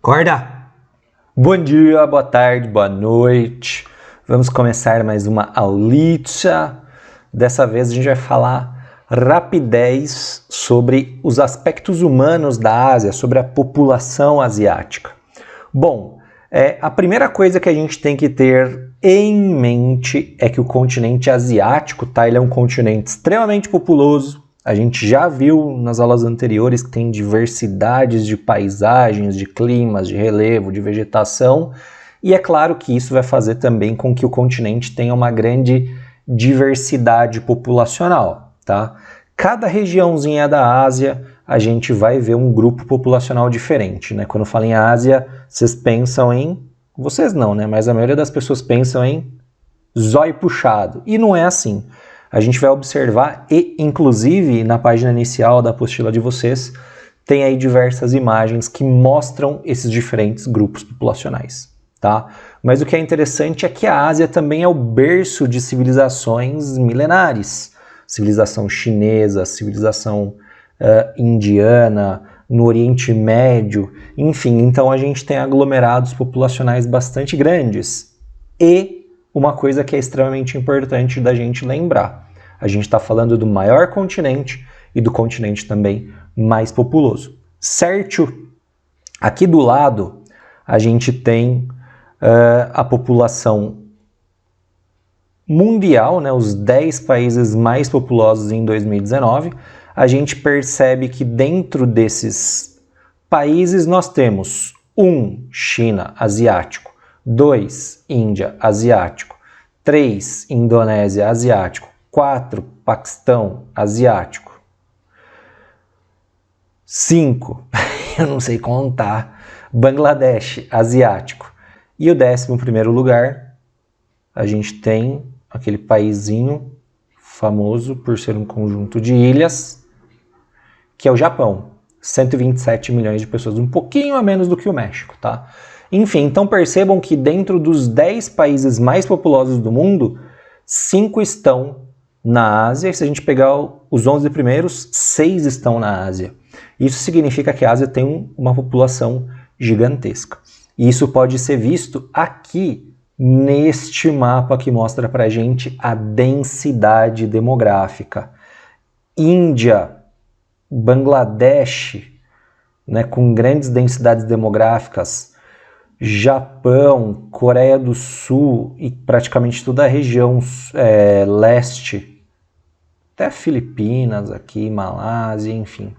Acorda! Bom dia, boa tarde, boa noite. Vamos começar mais uma aulita. Dessa vez a gente vai falar rapidez sobre os aspectos humanos da Ásia, sobre a população asiática. Bom, a primeira coisa que a gente tem que ter em mente é que o continente asiático, tá? Ele é um continente extremamente populoso. A gente já viu nas aulas anteriores que tem diversidades de paisagens, de climas, de relevo, de vegetação, e é claro que isso vai fazer também com que o continente tenha uma grande diversidade populacional, tá? Cada regiãozinha da Ásia, a gente vai ver um grupo populacional diferente, né? Quando falo em Ásia, vocês pensam em... Vocês não, né? Mas a maioria das pessoas pensam em zóio puxado, e não é assim. A gente vai observar e, inclusive, na página inicial da apostila de vocês, tem aí diversas imagens que mostram esses diferentes grupos populacionais, tá? Mas o que é interessante é que a Ásia também é o berço de civilizações milenares. Civilização chinesa, civilização indiana, no Oriente Médio, enfim, então a gente tem aglomerados populacionais bastante grandes. E uma coisa que é extremamente importante da gente lembrar. A gente está falando do maior continente e do continente também mais populoso. Certo? Aqui do lado, a gente tem a população mundial, né, os 10 países mais populosos em 2019. A gente percebe que dentro desses países nós temos 1. China, asiático. 2. Índia, asiático. 3. Indonésia, asiático. 4. Paquistão, asiático. 5. Eu não sei contar. Bangladesh, asiático. E o 11º lugar, a gente tem aquele paizinho famoso por ser um conjunto de ilhas, que é o Japão. 127 milhões de pessoas, um pouquinho a menos do que o México, tá? Enfim, então percebam que dentro dos 10 países mais populosos do mundo, 5 estão na Ásia, e se a gente pegar os 11 primeiros, 6 estão na Ásia. Isso significa que a Ásia tem uma população gigantesca. E isso pode ser visto aqui, neste mapa que mostra pra gente a densidade demográfica. Índia, Bangladesh, né, com grandes densidades demográficas, Japão, Coreia do Sul e praticamente toda a região leste, até Filipinas aqui, Malásia, enfim.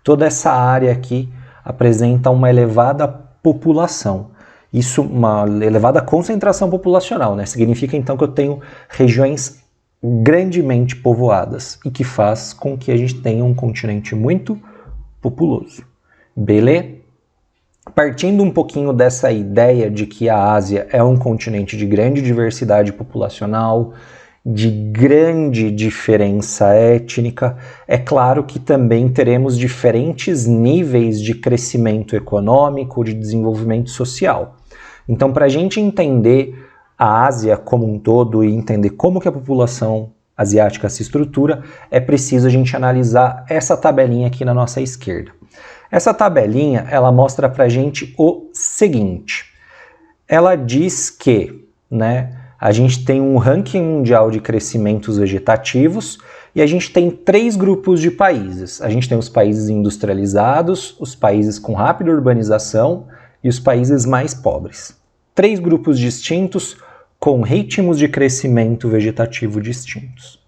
Toda essa área aqui apresenta uma elevada população. Isso, uma elevada concentração populacional, né? Significa então que eu tenho regiões grandemente povoadas e que faz com que a gente tenha um continente muito populoso. Beleza? Partindo um pouquinho dessa ideia de que a Ásia é um continente de grande diversidade populacional, de grande diferença étnica, é claro que também teremos diferentes níveis de crescimento econômico, de desenvolvimento social. Então, para a gente entender a Ásia como um todo e entender como que a população asiática se estrutura, é preciso a gente analisar essa tabelinha aqui na nossa esquerda. Essa tabelinha, ela mostra pra gente o seguinte. Ela diz que, né, a gente tem um ranking mundial de crescimentos vegetativos e a gente tem 3 grupos de países. A gente tem os países industrializados, os países com rápida urbanização e os países mais pobres. 3 grupos distintos com ritmos de crescimento vegetativo distintos.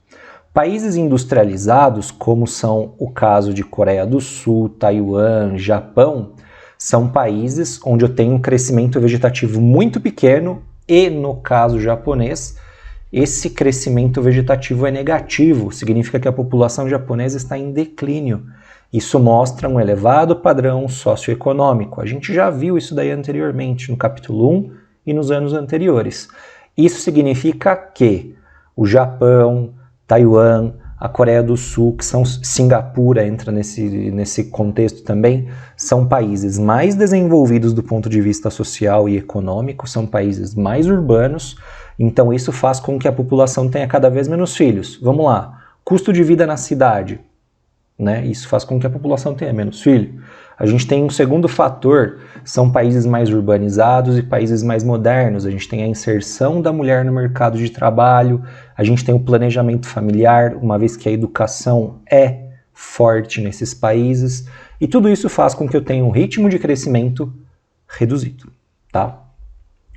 Países industrializados, como são o caso de Coreia do Sul, Taiwan, Japão, são países onde eu tenho um crescimento vegetativo muito pequeno e, no caso japonês, esse crescimento vegetativo é negativo, significa que a população japonesa está em declínio. Isso mostra um elevado padrão socioeconômico. A gente já viu isso daí anteriormente, no capítulo 1 e nos anos anteriores. Isso significa que o Japão, Taiwan, a Coreia do Sul, que são Singapura, entra nesse contexto também, são países mais desenvolvidos do ponto de vista social e econômico, são países mais urbanos, então isso faz com que a população tenha cada vez menos filhos. Vamos lá, custo de vida na cidade, né? Isso faz com que a população tenha menos filhos. A gente tem um segundo fator, são países mais urbanizados e países mais modernos. A gente tem a inserção da mulher no mercado de trabalho, a gente tem o planejamento familiar, uma vez que a educação é forte nesses países, e tudo isso faz com que eu tenha um ritmo de crescimento reduzido, tá?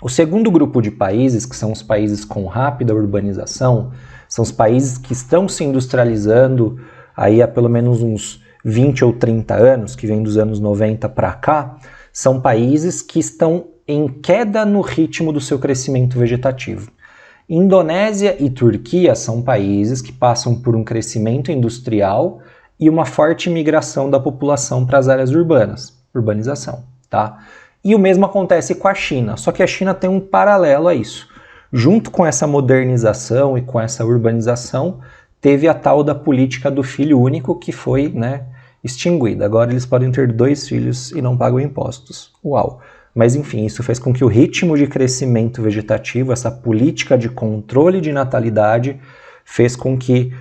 O segundo grupo de países, que são os países com rápida urbanização, são os países que estão se industrializando aí há pelo menos uns 20 ou 30 anos, que vem dos anos 90 para cá, são países que estão em queda no ritmo do seu crescimento vegetativo. Indonésia e Turquia são países que passam por um crescimento industrial e uma forte migração da população para as áreas urbanas, urbanização, tá? E o mesmo acontece com a China, só que a China tem um paralelo a isso. Junto com essa modernização e com essa urbanização, teve a tal da política do filho único que foi, né, extinguida. Agora eles podem ter 2 filhos e não pagam impostos. Uau! Mas enfim, isso fez com que o ritmo de crescimento vegetativo, essa política de controle de natalidade, fez com que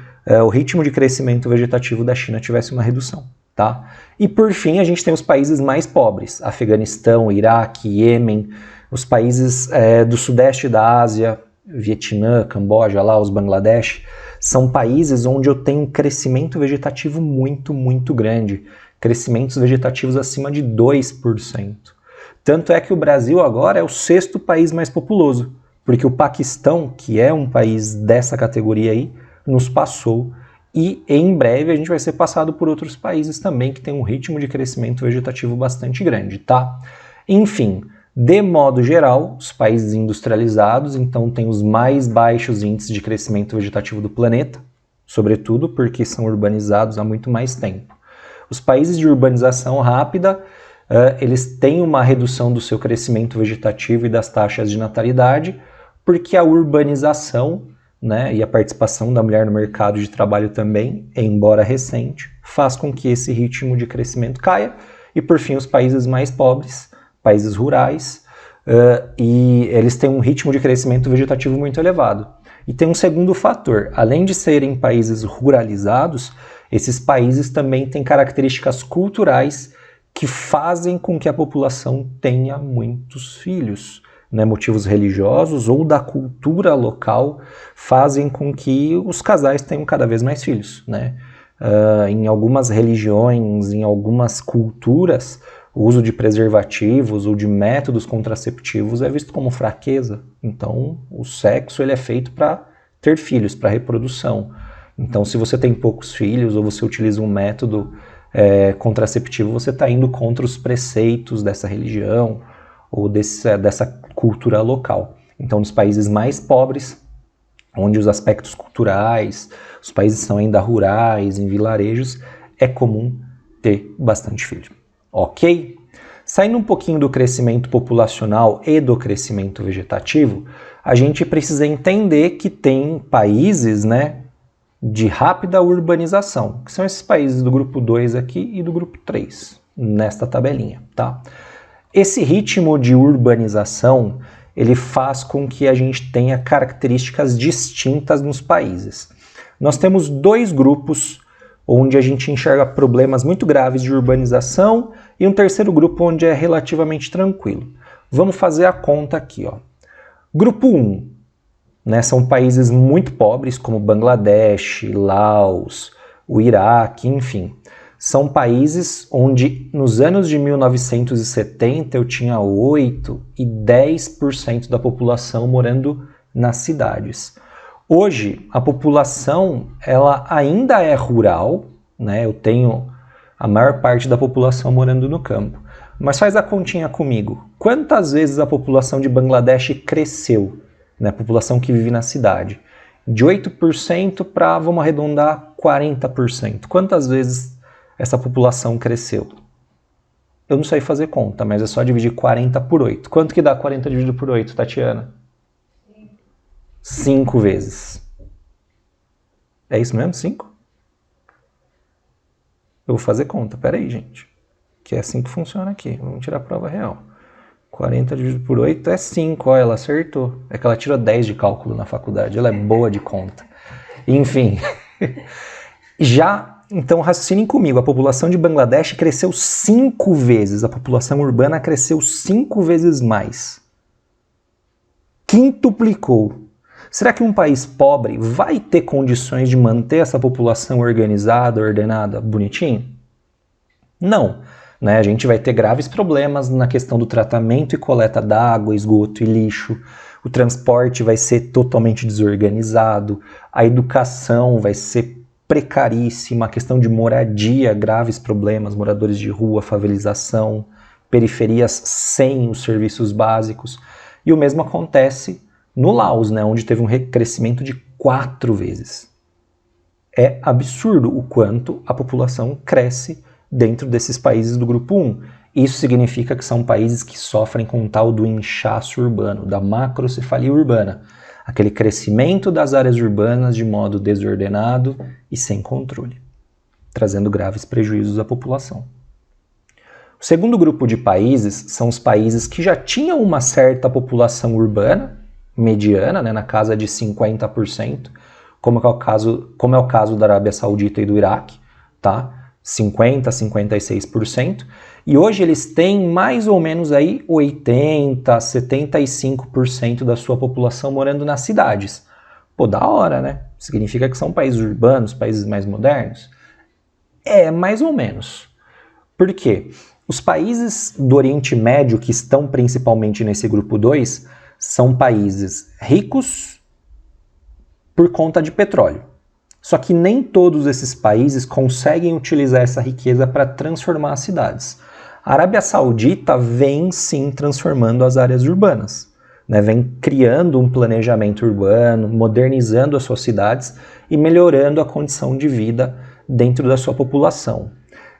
o ritmo de crescimento vegetativo da China tivesse uma redução, tá? E por fim, a gente tem os países mais pobres, Afeganistão, Iraque, Iêmen, os países do sudeste da Ásia, Vietnã, Camboja, Laos, Bangladesh, são países onde eu tenho um crescimento vegetativo muito, muito grande. Crescimentos vegetativos acima de 2%. Tanto é que o Brasil agora é o 6º país mais populoso, porque o Paquistão, que é um país dessa categoria aí, nos passou, e em breve a gente vai ser passado por outros países também que tem um ritmo de crescimento vegetativo bastante grande, tá? Enfim, de modo geral, os países industrializados, então, têm os mais baixos índices de crescimento vegetativo do planeta, sobretudo porque são urbanizados há muito mais tempo. Os países de urbanização rápida, eles têm uma redução do seu crescimento vegetativo e das taxas de natalidade, porque a urbanização, né, e a participação da mulher no mercado de trabalho também, embora recente, faz com que esse ritmo de crescimento caia, e por fim os países mais pobres, países rurais, e eles têm um ritmo de crescimento vegetativo muito elevado. E tem um segundo fator, além de serem países ruralizados, esses países também têm características culturais que fazem com que a população tenha muitos filhos. Né? Motivos religiosos ou da cultura local fazem com que os casais tenham cada vez mais filhos. Né? Em algumas religiões, em algumas culturas, o uso de preservativos ou de métodos contraceptivos é visto como fraqueza. Então, o sexo ele é feito para ter filhos, para reprodução. Então, se você tem poucos filhos ou você utiliza um método contraceptivo, você está indo contra os preceitos dessa religião ou dessa cultura local. Então, nos países mais pobres, onde os aspectos culturais, os países são ainda rurais, em vilarejos, é comum ter bastante filho. Ok? Saindo um pouquinho do crescimento populacional e do crescimento vegetativo, a gente precisa entender que tem países, né, de rápida urbanização, que são esses países do grupo 2 aqui e do grupo 3, nesta tabelinha, tá? Esse ritmo de urbanização, ele faz com que a gente tenha características distintas nos países. Nós temos 2 grupos onde a gente enxerga problemas muito graves de urbanização e um terceiro grupo onde é relativamente tranquilo. Vamos fazer a conta aqui, ó. Grupo 1, né, são países muito pobres como Bangladesh, Laos, o Iraque, enfim. São países onde nos anos de 1970 eu tinha 8% e 10% da população morando nas cidades. Hoje, a população ela ainda é rural, né? Eu tenho a maior parte da população morando no campo. Mas faz a continha comigo. Quantas vezes a população de Bangladesh cresceu? Né? A população que vive na cidade. De 8% para, vamos arredondar, 40%. Quantas vezes essa população cresceu? Eu não sei fazer conta, mas é só dividir 40 por 8. Quanto que dá 40 dividido por 8, Tatiana? 5 vezes. É isso mesmo? 5? Eu vou fazer conta. Pera aí, gente. Que é assim que funciona aqui. Vamos tirar a prova real. 40 dividido por 8 é 5. Ó, ela acertou. É que ela tirou 10 de cálculo na faculdade. Ela é boa de conta. Enfim. Já Então raciocinem comigo, a população de Bangladesh cresceu 5 vezes, a população urbana cresceu 5 vezes mais. Quintuplicou. Será que um país pobre vai ter condições de manter essa população organizada, ordenada, bonitinho? Não. Né? A gente vai ter graves problemas na questão do tratamento e coleta d'água, esgoto e lixo. O transporte vai ser totalmente desorganizado. A educação vai ser precaríssima. A questão de moradia, graves problemas, moradores de rua, favelização, periferias sem os serviços básicos. E o mesmo acontece no Laos, né, onde teve um crescimento de 4 vezes. É absurdo o quanto a população cresce dentro desses países do grupo 1. Isso significa que são países que sofrem com o tal do inchaço urbano, da macrocefalia urbana, aquele crescimento das áreas urbanas de modo desordenado e sem controle, trazendo graves prejuízos à população. O segundo grupo de países são os países que já tinham uma certa população urbana, mediana, né, na casa de 50%, como é o caso da Arábia Saudita e do Iraque, tá? 50% a 56%, e hoje eles têm mais ou menos aí 80% a 75% da sua população morando nas cidades. Pô, da hora, né? Significa que são países urbanos, países mais modernos? É, mais ou menos. Por quê? Os países do Oriente Médio que estão principalmente nesse grupo 2 são países ricos por conta de petróleo. Só que nem todos esses países conseguem utilizar essa riqueza para transformar as cidades. A Arábia Saudita vem sim transformando as áreas urbanas, né? Vem criando um planejamento urbano, modernizando as suas cidades e melhorando a condição de vida dentro da sua população.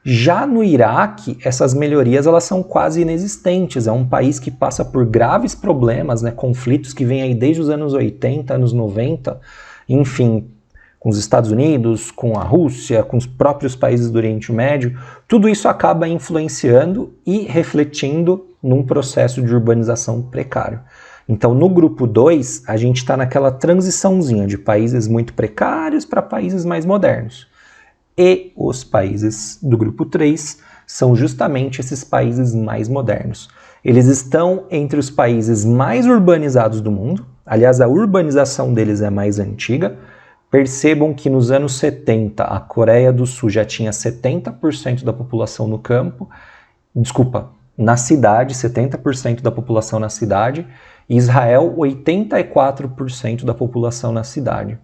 Já no Iraque, essas melhorias elas são quase inexistentes. É um país que passa por graves problemas, né? Conflitos que vêm aí desde os anos 80, anos 90, enfim, com os Estados Unidos, com a Rússia, com os próprios países do Oriente Médio. Tudo isso acaba influenciando e refletindo num processo de urbanização precário. Então, no grupo 2, a gente está naquela transiçãozinha de países muito precários para países mais modernos. E os países do grupo 3 são justamente esses países mais modernos. Eles estão entre os países mais urbanizados do mundo. Aliás, a urbanização deles é mais antiga. Percebam que nos anos 70 a Coreia do Sul já tinha 70% da população no campo. Desculpa, na cidade, 70% da população na cidade. E Israel, 84% da população na cidade.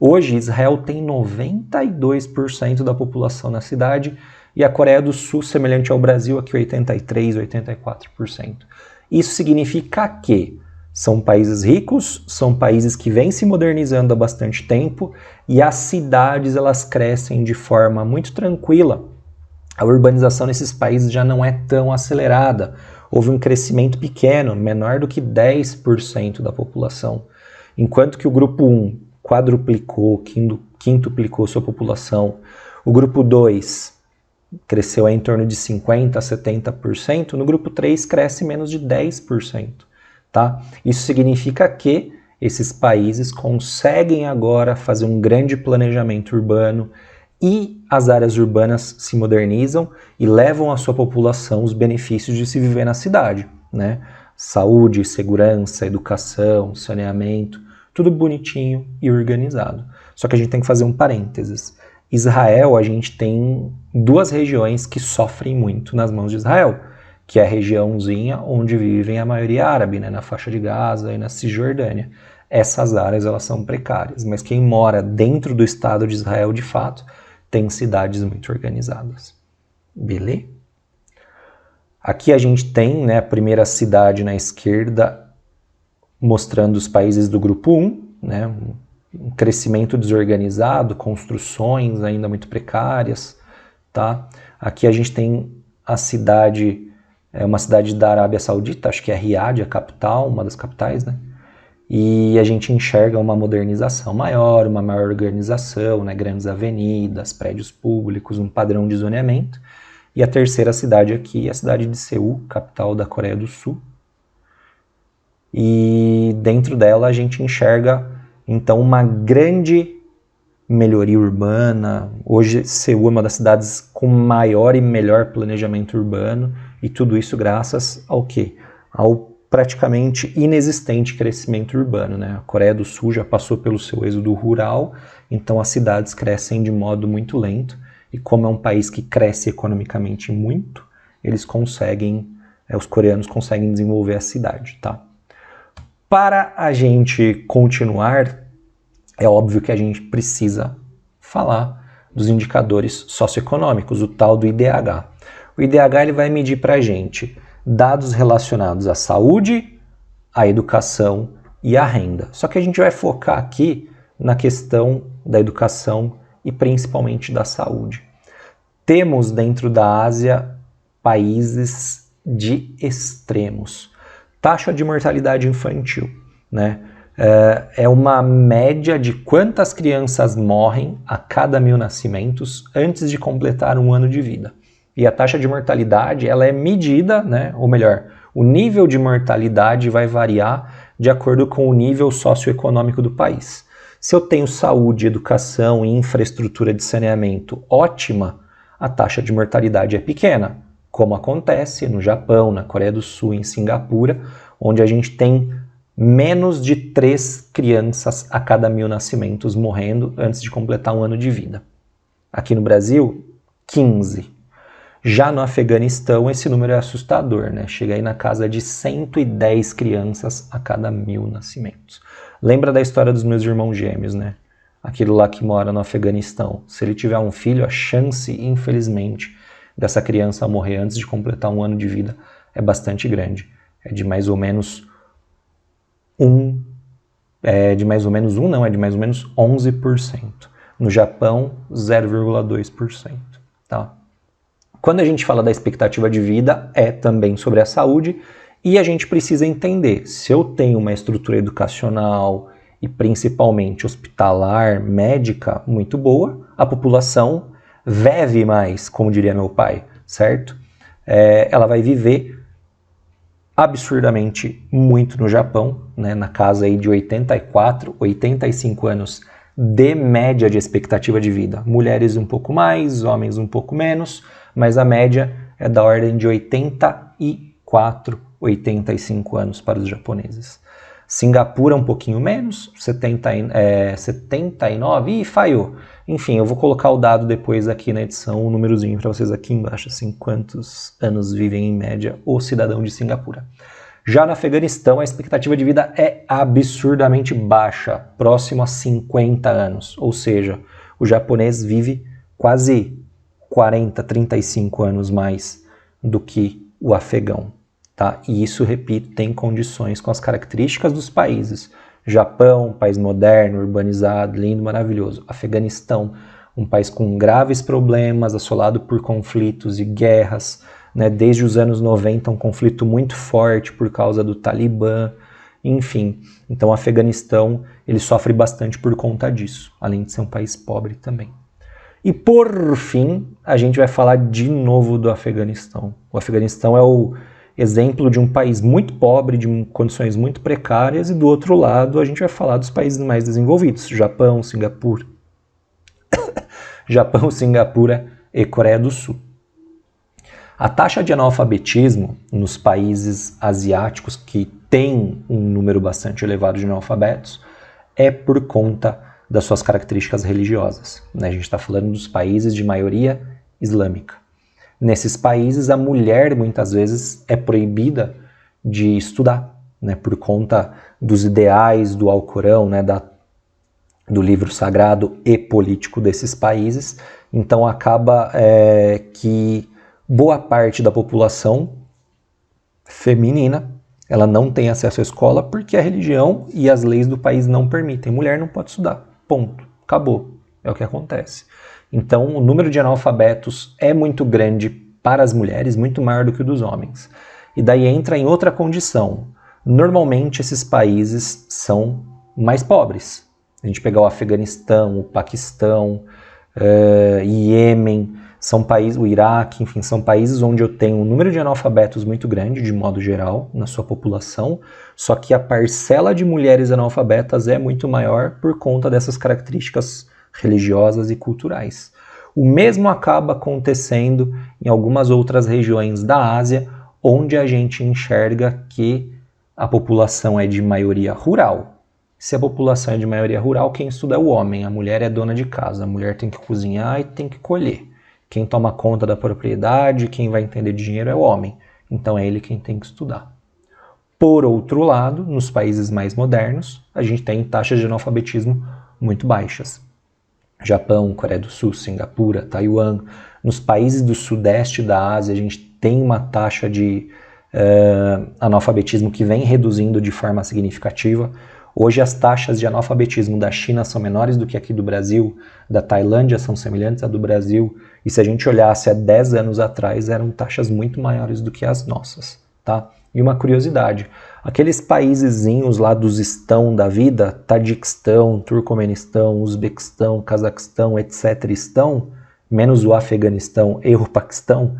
Hoje, Israel tem 92% da população na cidade e a Coreia do Sul, semelhante ao Brasil, aqui 83%, 84%. Isso significa que são países ricos, são países que vêm se modernizando há bastante tempo e as cidades elas crescem de forma muito tranquila. A urbanização nesses países já não é tão acelerada. Houve um crescimento pequeno, menor do que 10% da população. Enquanto que o grupo 1 quadruplicou, quintuplicou sua população. O grupo 2 cresceu em torno de 50% a 70%, no grupo 3 cresce menos de 10%. Tá? Isso significa que esses países conseguem agora fazer um grande planejamento urbano e as áreas urbanas se modernizam e levam à sua população os benefícios de se viver na cidade, né? Saúde, segurança, educação, saneamento, tudo bonitinho e organizado. Só que a gente tem que fazer um parênteses. Israel, a gente tem 2 regiões que sofrem muito nas mãos de Israel, que é a regiãozinha onde vivem a maioria árabe, né, na faixa de Gaza e na Cisjordânia. Essas áreas elas são precárias, mas quem mora dentro do Estado de Israel, de fato, tem cidades muito organizadas. Beleza? Aqui a gente tem, né, a primeira cidade na esquerda, mostrando os países do grupo 1, né, um crescimento desorganizado, construções ainda muito precárias. Tá? Aqui a gente tem a cidade, uma cidade da Arábia Saudita, acho que é Riad, a capital, uma das capitais, né? E a gente enxerga uma modernização maior, uma maior organização, né? Grandes avenidas, prédios públicos, um padrão de zoneamento. E a terceira cidade aqui é a cidade de Seul, capital da Coreia do Sul. E dentro dela a gente enxerga, então, uma grande melhoria urbana. Hoje, Seul é uma das cidades com maior e melhor planejamento urbano, e tudo isso graças ao quê? Ao praticamente inexistente crescimento urbano, né? A Coreia do Sul já passou pelo seu êxodo rural, então as cidades crescem de modo muito lento, e como é um país que cresce economicamente muito, eles conseguem, os coreanos conseguem desenvolver a cidade, tá? Para a gente continuar, é óbvio que a gente precisa falar dos indicadores socioeconômicos, o tal do IDH. O IDH ele vai medir para a gente dados relacionados à saúde, à educação e à renda. Só que a gente vai focar aqui na questão da educação e principalmente da saúde. Temos dentro da Ásia países de extremos. Taxa de mortalidade infantil, né? É uma média de quantas crianças morrem a cada 1000 nascimentos antes de completar um ano de vida. E a taxa de mortalidade ela é medida, né? Ou melhor, o nível de mortalidade vai variar de acordo com o nível socioeconômico do país. Se eu tenho saúde, educação e infraestrutura de saneamento ótima, a taxa de mortalidade é pequena, como acontece no Japão, na Coreia do Sul, em Singapura, onde a gente tem menos de 3 crianças a cada 1000 nascimentos morrendo antes de completar um ano de vida. Aqui no Brasil, 15. Já no Afeganistão, esse número é assustador, né? Chega aí na casa de 110 crianças a cada 1000 nascimentos. Lembra da história dos meus irmãos gêmeos, né? Aquele lá que mora no Afeganistão. Se ele tiver um filho, a chance, infelizmente, dessa criança morrer antes de completar um ano de vida é bastante grande. É de mais ou menos 11%. No Japão, 0,2%. Tá? Quando a gente fala da expectativa de vida, é também sobre a saúde, e a gente precisa entender, se eu tenho uma estrutura educacional e principalmente hospitalar, médica muito boa, a população vive mais, como diria meu pai, certo? Ela vai viver absurdamente muito no Japão, né, na casa aí de 84, 85 anos de média de expectativa de vida. Mulheres um pouco mais, homens um pouco menos, mas a média é da ordem de 84, 85 anos para os japoneses. Singapura um pouquinho menos, 79, e falhou. Enfim, eu vou colocar o dado depois aqui na edição, um númerozinho para vocês aqui embaixo, assim, quantos anos vivem em média o cidadão de Singapura. Já no Afeganistão, a expectativa de vida é absurdamente baixa, próximo a 50 anos, ou seja, o japonês vive quase 40, 35 anos mais do que o afegão. Tá? E isso, repito, tem condições com as características dos países. Japão, país moderno, urbanizado, lindo, maravilhoso. Afeganistão, um país com graves problemas, assolado por conflitos e guerras, né? Desde os anos 90, um conflito muito forte por causa do Talibã, enfim. Então o Afeganistão ele sofre bastante por conta disso, além de ser um país pobre também. E por fim, a gente vai falar de novo do Afeganistão. O Afeganistão é o exemplo de um país muito pobre, de condições muito precárias, e do outro lado a gente vai falar dos países mais desenvolvidos, Japão, Singapura, Japão, Singapura e Coreia do Sul. A taxa de analfabetismo nos países asiáticos que tem um número bastante elevado de analfabetos é por conta das suas características religiosas. A gente está falando dos países de maioria islâmica. Nesses países, a mulher muitas vezes é proibida de estudar, né, por conta dos ideais do Alcorão, né, do livro sagrado e político desses países. Então acaba que boa parte da população feminina ela não tem acesso à escola porque a religião e as leis do país não permitem. Mulher não pode estudar, ponto, acabou, é o que acontece. Então, o número de analfabetos é muito grande para as mulheres, muito maior do que o dos homens. E daí entra em outra condição. Normalmente, esses países são mais pobres. A gente pegar o Afeganistão, o Paquistão, Iêmen, são países, o Iraque, enfim, são países onde eu tenho um número de analfabetos muito grande, de modo geral, na sua população, só que a parcela de mulheres analfabetas é muito maior por conta dessas características religiosas e culturais. O mesmo acaba acontecendo em algumas outras regiões da Ásia, onde a gente enxerga que a população é de maioria rural. Se a população é de maioria rural, quem estuda é o homem, a mulher é dona de casa, a mulher tem que cozinhar e tem que colher. Quem toma conta da propriedade, quem vai entender de dinheiro é o homem, então é ele quem tem que estudar. Por outro lado, nos países mais modernos, a gente tem taxas de analfabetismo muito baixas. Japão, Coreia do Sul, Singapura, Taiwan. Nos países do sudeste da Ásia, a gente tem uma taxa de analfabetismo que vem reduzindo de forma significativa. Hoje as taxas de analfabetismo da China são menores do que aqui do Brasil, da Tailândia são semelhantes à do Brasil, e se a gente olhasse há 10 anos atrás, eram taxas muito maiores do que as nossas, tá? E uma curiosidade, aqueles paísezinhos lá dos estão da vida, Tadiquistão, Turcomenistão, Uzbequistão, Cazaquistão, etc. estão, menos o Afeganistão e o Paquistão,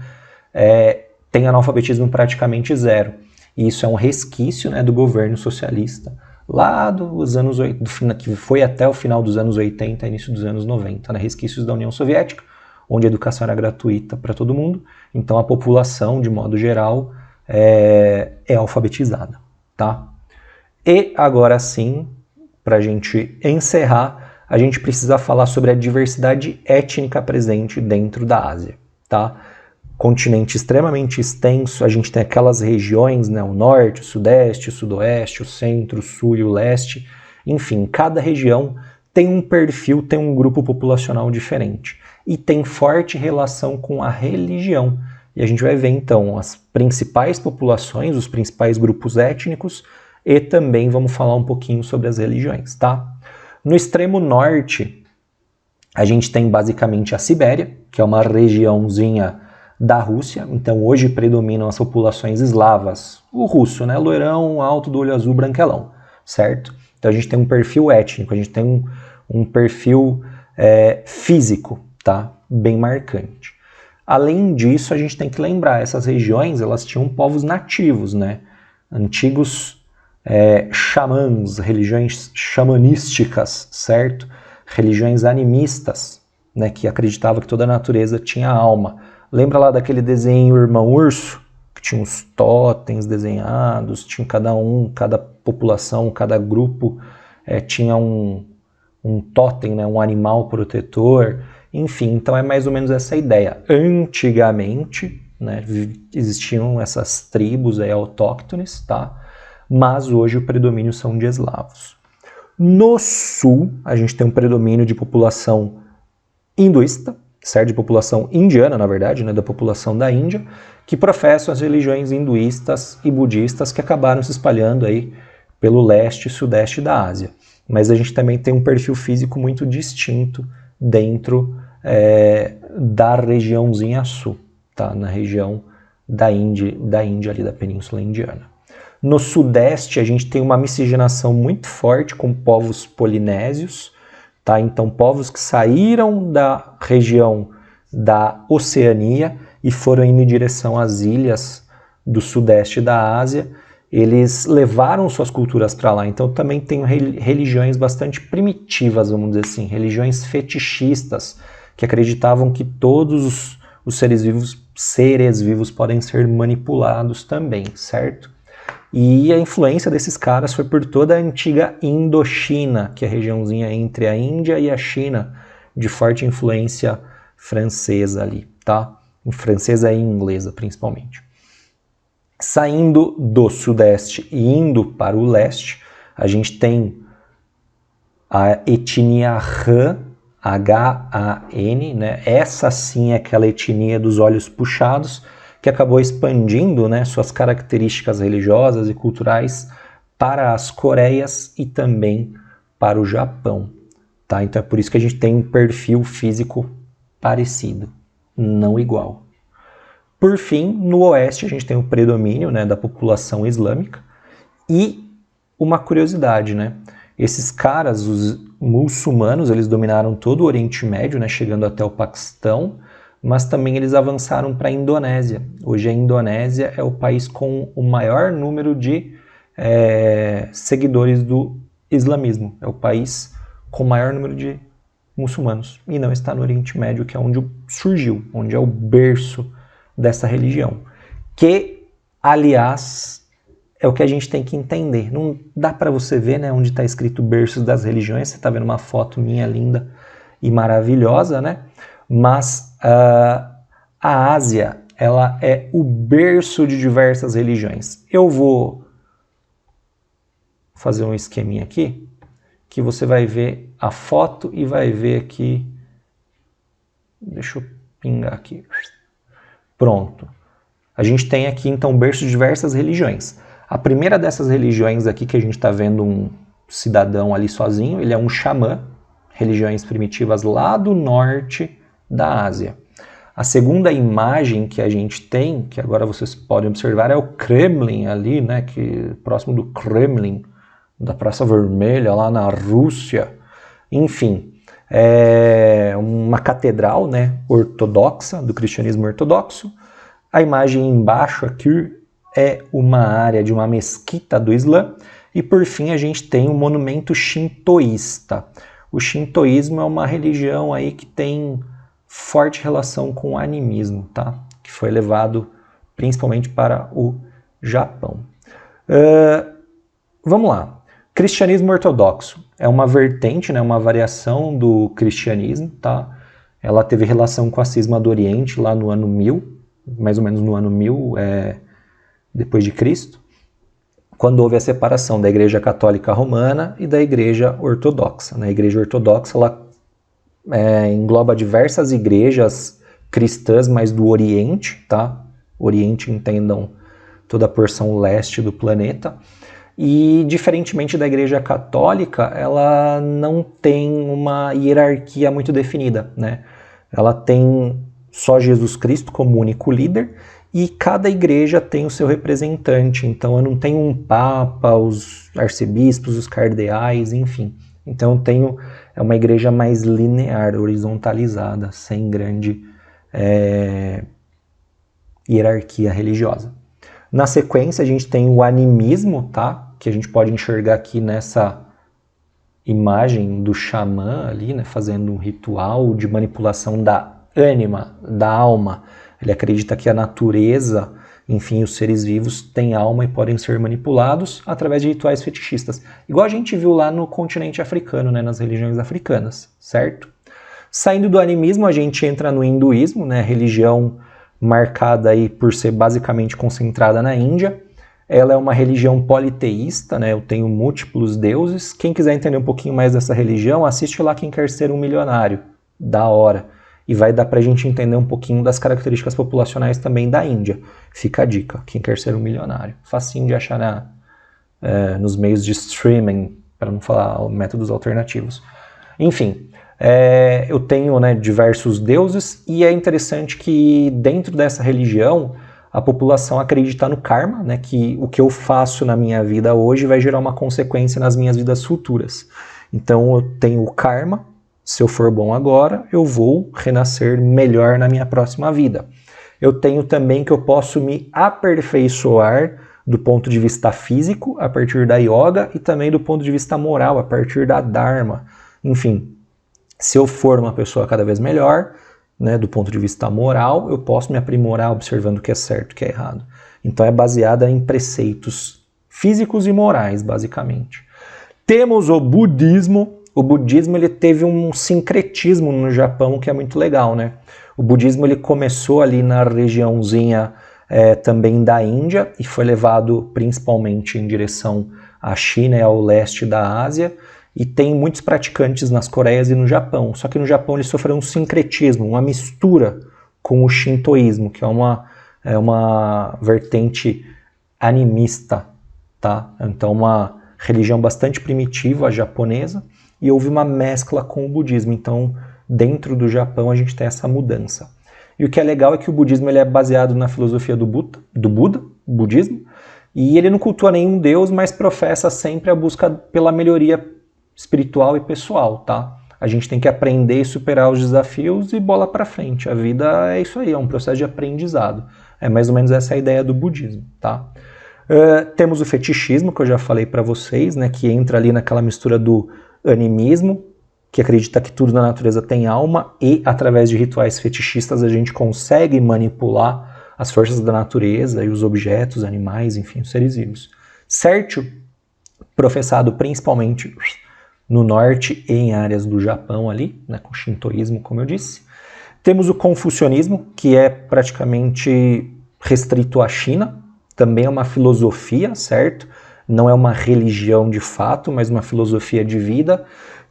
tem analfabetismo praticamente zero. E isso é um resquício, né, do governo socialista, lá dos anos 80, que foi até o final dos anos 80, início dos anos 90, né, resquícios da União Soviética, onde a educação era gratuita para todo mundo, então a população, de modo geral, é alfabetizada, tá? E agora sim, para a gente encerrar, a gente precisa falar sobre a diversidade étnica presente dentro da Ásia, tá? Continente extremamente extenso, a gente tem aquelas regiões, né, o norte, o sudeste, o sudoeste, o centro, o sul e o leste, enfim, cada região tem um perfil, tem um grupo populacional diferente e tem forte relação com a religião. E a gente vai ver então as principais populações, os principais grupos étnicos e também vamos falar um pouquinho sobre as religiões, tá? No extremo norte, a gente tem basicamente a Sibéria, que é uma regiãozinha da Rússia, então hoje predominam as populações eslavas, o russo, né, loirão, alto, do olho azul, branquelão, certo? Então a gente tem um perfil étnico, a gente tem um perfil físico, tá? Bem marcante. Além disso, a gente tem que lembrar, essas regiões, elas tinham povos nativos, né? Antigos xamãs, religiões xamanísticas, certo? Religiões animistas, né? Que acreditavam que toda a natureza tinha alma. Lembra lá daquele desenho Irmão Urso? Que tinha os totens desenhados, tinha cada população, cada grupo tinha um totem, né? Um animal protetor. Enfim, então é mais ou menos essa ideia. Antigamente, né, existiam essas tribos autóctones, tá? Mas hoje o predomínio são de eslavos. No sul, a gente tem um predomínio de população hinduísta, certo? De população indiana, na verdade, né, da população da Índia, que professam as religiões hinduístas e budistas que acabaram se espalhando aí pelo leste e sudeste da Ásia. Mas a gente também tem um perfil físico muito distinto dentro da regiãozinha sul, tá? Na região da Índia ali da Península Indiana. No sudeste a gente tem uma miscigenação muito forte com povos polinésios, tá? Então povos que saíram da região da Oceania e foram indo em direção às ilhas do sudeste da Ásia, eles levaram suas culturas para lá, então também tem religiões bastante primitivas, vamos dizer assim, religiões fetichistas, que acreditavam que todos os seres vivos podem ser manipulados também, certo? E a influência desses caras foi por toda a antiga Indochina, que é a regiãozinha entre a Índia e a China, de forte influência francesa ali, tá? Francesa e inglesa, principalmente. Saindo do sudeste e indo para o leste, a gente tem a etnia Han, né? Essa sim é aquela etnia dos olhos puxados, que acabou expandindo, né, suas características religiosas e culturais para as Coreias e também para o Japão, tá? Então é por isso que a gente tem um perfil físico parecido, não igual. Por fim, no oeste a gente tem o predomínio, né, da população islâmica e uma curiosidade, né? Esses caras, os muçulmanos, eles dominaram todo o Oriente Médio, né, chegando até o Paquistão, mas também eles avançaram para a Indonésia. Hoje a Indonésia é o país com o maior número de seguidores do islamismo. É o país com o maior número de muçulmanos e não está no Oriente Médio, que é onde surgiu, onde é o berço dessa religião. Que, aliás, é o que a gente tem que entender. Não dá para você ver, né, onde está escrito berços das religiões. Você está vendo uma foto minha linda e maravilhosa, né? Mas a Ásia, ela é o berço de diversas religiões. Eu vou fazer um esqueminha aqui, que você vai ver a foto e vai ver aqui. Deixa eu pingar aqui. Pronto. A gente tem aqui, então, berço de diversas religiões. A primeira dessas religiões aqui, que a gente está vendo um cidadão ali sozinho, ele é um xamã, religiões primitivas lá do norte da Ásia. A segunda imagem que a gente tem, que agora vocês podem observar, é o Kremlin ali, né, que, próximo do Kremlin, da Praça Vermelha, lá na Rússia. Enfim, é uma catedral, né, ortodoxa, do cristianismo ortodoxo. A imagem embaixo aqui é uma área de uma mesquita do Islã. E por fim a gente tem um monumento shintoísta. O shintoísmo é uma religião aí que tem forte relação com o animismo, tá? Que foi levado principalmente para o Japão. Vamos lá. Cristianismo ortodoxo é uma vertente, né, uma variação do cristianismo, tá? Ela teve relação com a cisma do Oriente lá no ano 1000, mais ou menos no ano 1000 depois de Cristo, quando houve a separação da Igreja Católica Romana e da Igreja Ortodoxa. A Igreja Ortodoxa ela engloba diversas igrejas cristãs, mas do Oriente, tá? Oriente, entendam toda a porção leste do planeta. E, diferentemente da Igreja Católica, ela não tem uma hierarquia muito definida, né? Ela tem só Jesus Cristo como único líder e cada igreja tem o seu representante. Então, eu não tenho um papa, os arcebispos, os cardeais, enfim. Então, eu tenho uma igreja mais linear, horizontalizada, sem grande hierarquia religiosa. Na sequência, a gente tem o animismo, tá? Que a gente pode enxergar aqui nessa imagem do xamã ali, né? Fazendo um ritual de manipulação da ânima, da alma. Ele acredita que a natureza, enfim, os seres vivos têm alma e podem ser manipulados através de rituais fetichistas. Igual a gente viu lá no continente africano, né? Nas religiões africanas, certo? Saindo do animismo, a gente entra no hinduísmo, né? Religião marcada aí por ser basicamente concentrada na Índia. Ela é uma religião politeísta, né? Eu tenho múltiplos deuses. Quem quiser entender um pouquinho mais dessa religião, assiste lá Quem Quer Ser um Milionário. Da hora. E vai dar pra gente entender um pouquinho das características populacionais também da Índia. Fica a dica, Quem Quer Ser um Milionário. Facinho de achar nos meios de streaming, para não falar métodos alternativos. Enfim, eu tenho, né, diversos deuses e é interessante que dentro dessa religião a população acredita no karma, né, que o que eu faço na minha vida hoje vai gerar uma consequência nas minhas vidas futuras. Então eu tenho o karma, se eu for bom agora, eu vou renascer melhor na minha próxima vida. Eu tenho também que eu posso me aperfeiçoar do ponto de vista físico, a partir da yoga, e também do ponto de vista moral, a partir da dharma. Enfim, se eu for uma pessoa cada vez melhor, né, do ponto de vista moral, eu posso me aprimorar observando o que é certo e o que é errado. Então é baseada em preceitos físicos e morais, basicamente. Temos o budismo. O budismo ele teve um sincretismo no Japão que é muito legal, né? O budismo ele começou ali na regiãozinha também da Índia e foi levado principalmente em direção à China e ao leste da Ásia. E tem muitos praticantes nas Coreias e no Japão. Só que no Japão ele sofreu um sincretismo, uma mistura com o shintoísmo, que é uma vertente animista, tá? Então uma religião bastante primitiva, a japonesa, e houve uma mescla com o budismo. Então, dentro do Japão, a gente tem essa mudança. E o que é legal é que o budismo ele é baseado na filosofia do Buda, o budismo, e ele não cultua nenhum deus, mas professa sempre a busca pela melhoria espiritual e pessoal, tá? A gente tem que aprender e superar os desafios e bola pra frente. A vida é isso aí, é um processo de aprendizado. É mais ou menos essa a ideia do budismo, tá? Temos o fetichismo, que eu já falei para vocês, né, que entra ali naquela mistura do animismo que acredita que tudo na natureza tem alma e, através de rituais fetichistas, a gente consegue manipular as forças da natureza e os objetos, animais, enfim, os seres vivos. Certo? Professado principalmente no norte e em áreas do Japão ali, né, com shintoísmo, como eu disse. Temos o confucionismo, que é praticamente restrito à China, também é uma filosofia, certo? Não é uma religião de fato, mas uma filosofia de vida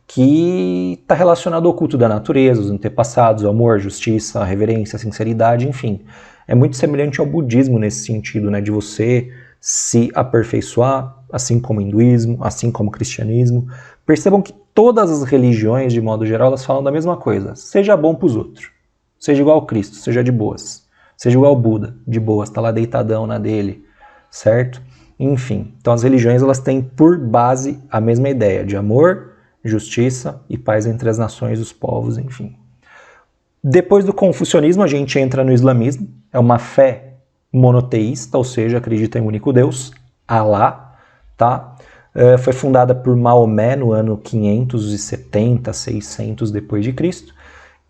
que está relacionado ao culto da natureza, os antepassados, o amor, a justiça, a reverência, a sinceridade, enfim. É muito semelhante ao budismo nesse sentido, né, de você se aperfeiçoar, assim como o hinduísmo, assim como o cristianismo. Percebam que todas as religiões, de modo geral, elas falam da mesma coisa. Seja bom para os outros. Seja igual ao Cristo, seja de boas. Seja igual ao Buda, de boas, está lá deitadão na dele, certo? Enfim, então as religiões elas têm por base a mesma ideia de amor, justiça e paz entre as nações, os povos, enfim. Depois do confucionismo, a gente entra no islamismo. É uma fé monoteísta, ou seja, acredita em um único Deus, Alá, tá? Foi fundada por Maomé no ano 570, 600 depois de Cristo,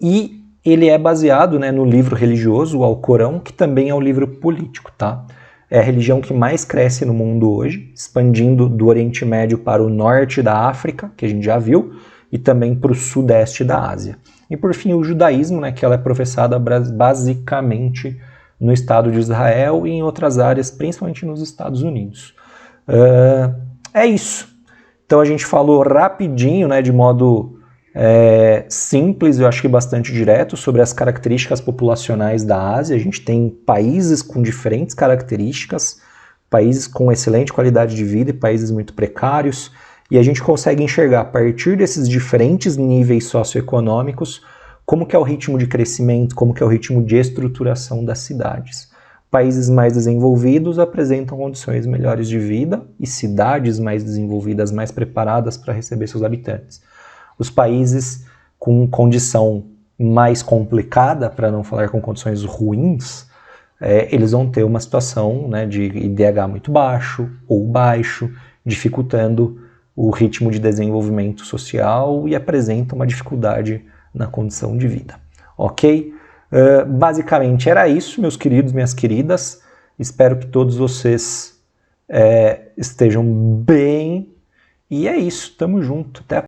e ele é baseado, né, no livro religioso, o Alcorão, que também é um livro político, tá? É a religião que mais cresce no mundo hoje, expandindo do Oriente Médio para o norte da África, que a gente já viu, e também para o sudeste da Ásia. E por fim o judaísmo, né, que ela é professada basicamente no Estado de Israel e em outras áreas, principalmente nos Estados Unidos. É isso. Então a gente falou rapidinho, né, de modo simples, eu acho que bastante direto, sobre as características populacionais da Ásia. A gente tem países com diferentes características, países com excelente qualidade de vida e países muito precários, e a gente consegue enxergar a partir desses diferentes níveis socioeconômicos como que é o ritmo de crescimento, como que é o ritmo de estruturação das cidades. Países mais desenvolvidos apresentam condições melhores de vida e cidades mais desenvolvidas, mais preparadas para receber seus habitantes. Os países com condição mais complicada, para não falar com condições ruins, eles vão ter uma situação, né, de IDH muito baixo ou baixo, dificultando o ritmo de desenvolvimento social e apresentam uma dificuldade na condição de vida. Ok? Basicamente era isso, meus queridos, minhas queridas. Espero que todos vocês estejam bem. E é isso, tamo junto. Até a